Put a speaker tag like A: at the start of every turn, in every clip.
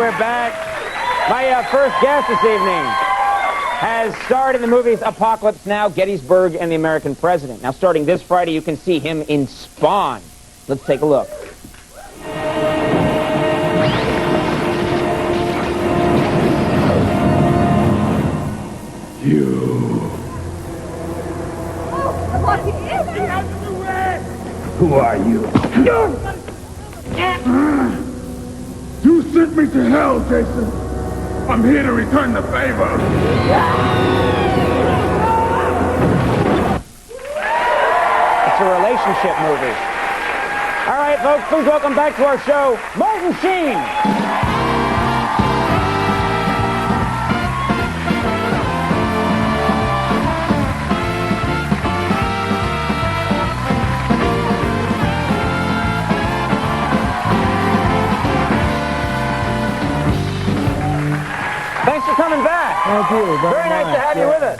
A: we're back. My first guest this evening has starred in the movies Apocalypse Now, Gettysburg, and The American President. Now, starting this Friday, you can see him in Spawn. Let's take a look.
B: Who are you? You sent me to hell, Jason. I'm here to return the favor.
A: It's a relationship movie. All right, folks, please welcome back to our show, Martin Sheen. Thanks for coming back.
C: Thank you.
A: Very nice to have you with us.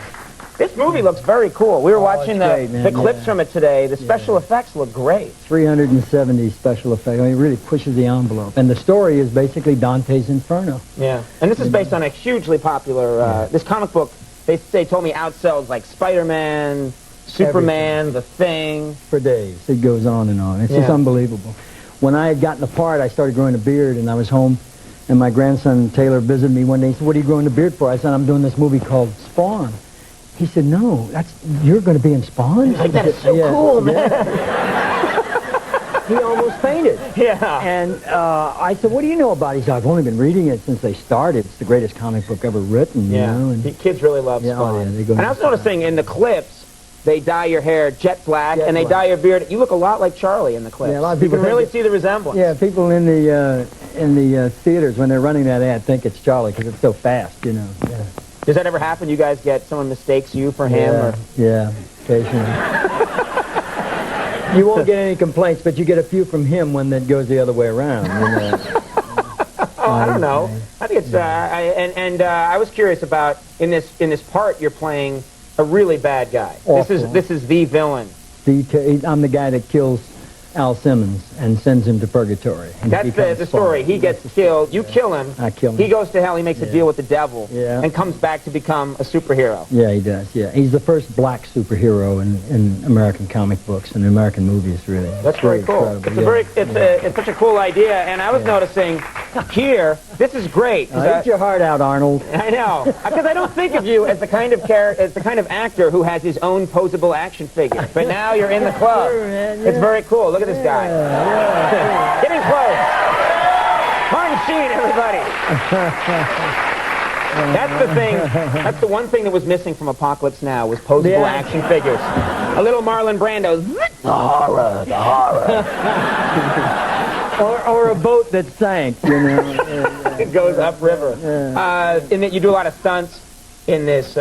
A: This movie looks very cool. We were watching the clips from it today. The special effects look great.
C: 370 special effects. I mean, it really pushes the envelope. And the story is basically Dante's Inferno.
A: Yeah. And this is based on a hugely popular, this comic book, they told me outsells like Spider-Man, Superman, The Thing.
C: For days. It goes on and on. It's just unbelievable. When I had gotten the part, I started growing a beard, and I was home, and my grandson Taylor visited me one day. He said, "What are you growing a beard for?" I said, "I'm doing this movie called Spawn." He said, "No, you're going to be in Spawn?"
A: Like, that is so cool, man.
C: He almost fainted.
A: Yeah.
C: And I said, "What do you know about it?" He said, "I've only been reading it since they started. It's the greatest comic book ever written."
A: Yeah.
C: You know? And
A: The kids really love Spawn.
C: They go
A: and I was noticing in the clips, they dye your hair jet black, and they dye your beard. You look a lot like Charlie in the clips.
C: Yeah, a lot of
A: you
C: people
A: can really see the resemblance.
C: Yeah, people in the theaters when they're running that ad think it's Charlie because it's so fast, you know. Yeah.
A: Does that ever happen? You guys get someone mistakes you for him? Or?
C: Yeah, occasionally. You won't get any complaints, but you get a few from him when that goes the other way around. You know.
A: Oh, I don't know. I think it's I was curious about in this part you're playing a really bad guy.
C: Awful.
A: This is the villain.
C: I'm the guy that kills Al Simmons and sends him to purgatory.
A: That's the story. He gets killed. You kill him.
C: I kill him.
A: He goes to hell. He makes a deal with the devil.
C: Yeah.
A: And comes back to become a superhero.
C: Yeah, he does. Yeah, he's the first black superhero in American comic books and American movies, really.
A: That's very cool. It's such a cool idea. And I was noticing here, this is great.
C: Eat your heart out, Arnold.
A: I know, because I don't think of you as the kind of actor who has his own posable action figure. But now you're in the club.
C: Sure, man,
A: It's very cool. Look at this guy. Getting close. Martin Sheen, everybody. That's the thing. That's the one thing that was missing from Apocalypse Now was posable action figures. A little Marlon Brando. The horror.
C: Or a boat that sank, you know.
A: It goes upriver. In that you do a lot of stunts in this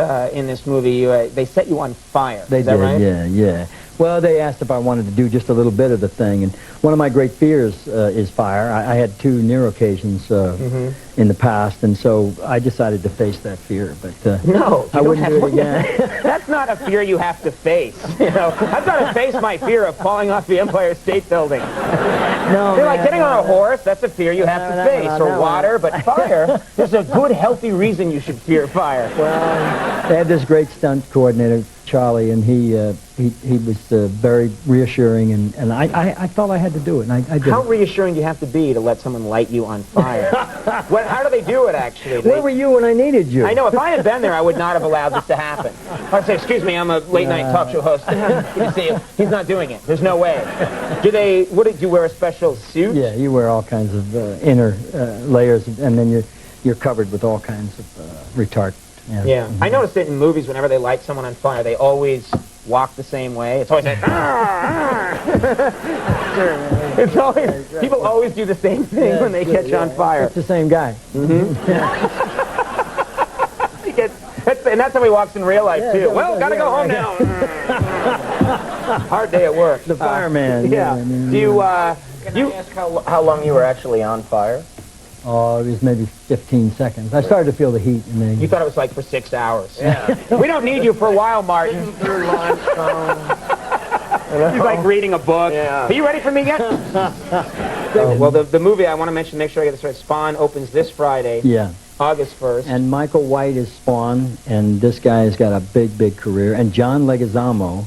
A: movie. They set you on fire.
C: They
A: Is that right?
C: Yeah. Well, they asked if I wanted to do just a little bit of the thing, and one of my great fears is fire. I had 2 near occasions in the past, and so I decided to face that fear. But
A: no,
C: I wouldn't do it again.
A: That's not a fear you have to face. You know, I've got to face my fear of falling off the Empire State Building.
C: No,
A: like getting on a horse. That's a fear you have to face, or water. But fire, there's a good, healthy reason you should fear fire.
C: Well, they had this great stunt coordinator, Charlie, and he was very reassuring, and I felt I had to do it, and I did.
A: How reassuring do you have to be to let someone light you on fire? How do they do it, actually?
C: Where were you when I needed you?
A: I know, if I had been there, I would not have allowed this to happen. I'd say, excuse me, I'm a late-night talk show host. You see, he's not doing it. There's no way. Do you wear a special suit?
C: Yeah, you wear all kinds of inner layers, and then you're covered with all kinds of retardant.
A: Yeah. I noticed that in movies, whenever they light someone on fire, they always walk the same way. It's always like, it's always, people always do the same thing when they catch on fire.
C: It's the same guy.
A: And that's how he walks in real life, too. Well, gotta go home now. Hard day at work.
C: The fireman.
A: Yeah.
D: Can I ask how long you were actually on fire?
C: Oh, it was maybe 15 seconds. I started to feel the heat. And then
A: you thought it was like for 6 hours.
D: Yeah.
A: We don't need you for a while, Martin.
D: Through limestone.
A: He's like reading a book.
D: Yeah.
A: Are you ready for me yet? Well, the movie, I want to mention, make sure I get this right, Spawn opens this Friday,
C: Yeah.
A: August 1st.
C: And Michael White is Spawn, and this guy has got a big, big career. And John Leguizamo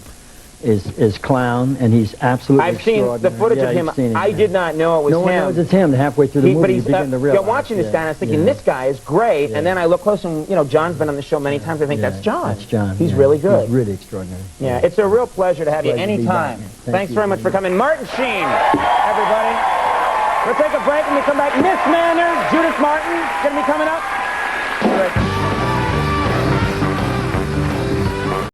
C: is Clown, and he's absolutely
A: I've seen the footage of him. I did not know it was him.
C: No one knows it's him. Halfway through the movie,
A: but he's,
C: you begin to realize.
A: watching this guy, and I was thinking, this guy is great. And then I look close, and, John's been on the show many times. I think that's John.
C: That's John.
A: He's really good.
C: He's really extraordinary.
A: Yeah, it's a real pleasure to have you
C: Pleasure to be back,
A: anytime.
C: man.
A: Thanks very much for coming. Martin Sheen, everybody. We'll take a break when we come back. Miss Manners, Judith Martin, going to be coming up. Great.